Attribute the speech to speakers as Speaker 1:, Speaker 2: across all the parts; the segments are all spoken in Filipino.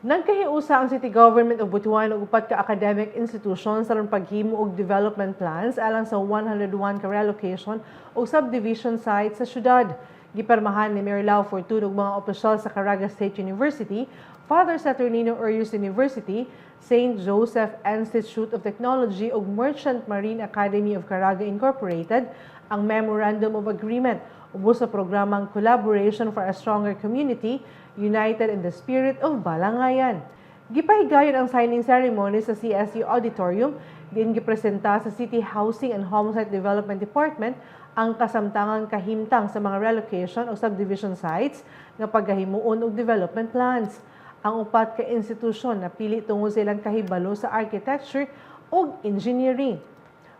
Speaker 1: Nagkahiusa ang City Government of Butuan ug upat ka academic institutions aron paghimo og development plans alang sa 101 ka relocation o subdivision sites sa syudad. Gipermahan ni Mayor Lau Fortun ug mga opisyal sa Caraga State University, Father Saturnino Urius University, St. Joseph Institute of Technology ug Merchant Marine Academy of Caraga Incorporated ang Memorandum of Agreement ubos sa programang Collaboration for a Stronger Community United in the Spirit of Balangayan. Gipahigayon ang signing ceremony sa CSU Auditorium, diin gipresenta sa City Housing and Homesite Development Department ang kasamtangang kahimtang sa mga relocation o subdivision sites nga paggahimuon og development plans. Ang upat ka institusyon napili tungod sa ilang kahibalo sa architecture ug engineering.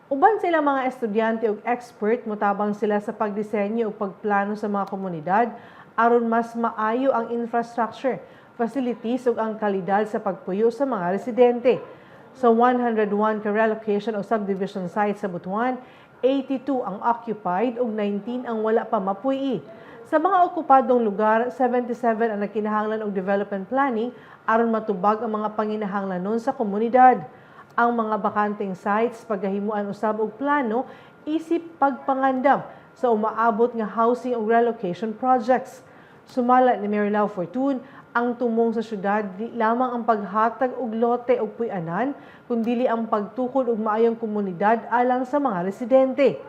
Speaker 1: Uban sila mga estudyante ug expert, motabang sila sa pagdisenyo ug pagplano sa mga komunidad aron mas maayo ang infrastructure, facilities ug ang kalidad sa pagpuyo sa mga residente. Sa 101 ka relocation o subdivision sites sa Butuan, 82 ang occupied ug 19 ang wala pa mapuy. Sa mga okupadong lugar, 77 ang nagkinahanglan og development planning aron matubag ang mga panginahanglanon sa komunidad. Ang mga bakanteng sites paggahimuan usab og plano isip pagpangandam sa umaabot nga housing ug relocation projects. Sumala ni Mayor Lau Fortun, ang tumong sa syudad di lamang ang paghatag og lote ug puy-anan, kundi ang pagtukod og maayong komunidad alang sa mga residente.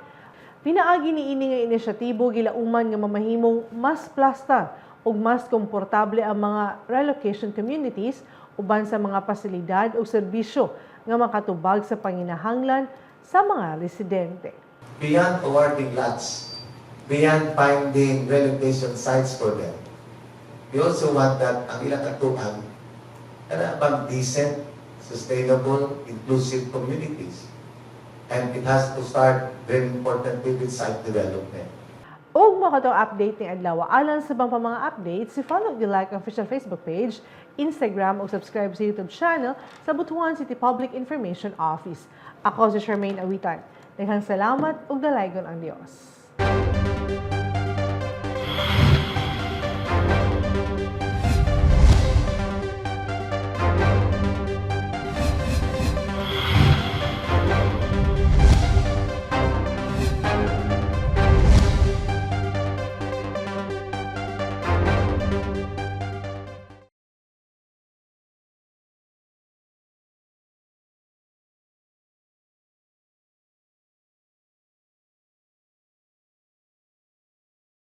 Speaker 1: Pinaagi niini nga inisyatibo gilauman nga mamahimong mas plasta ug mas komportable ang mga relocation communities uban sa mga pasilidad ug serbisyo nga makatubag sa panginahanglan sa mga residente.
Speaker 2: Beyond awarding lots, beyond finding relocation sites for them, we also want that ang ilang katuan na decent, sustainable, inclusive communities. And it has to start very importantly with site development.
Speaker 1: Og mo katong update ni adlaw alang sa bang pa mga updates, follow the like official Facebook page, Instagram ug subscribe sa YouTube channel sa Butuan City Public Information Office. Ako si Charmaine Awitan. Daghang salamat ug dalaygon ang Dios.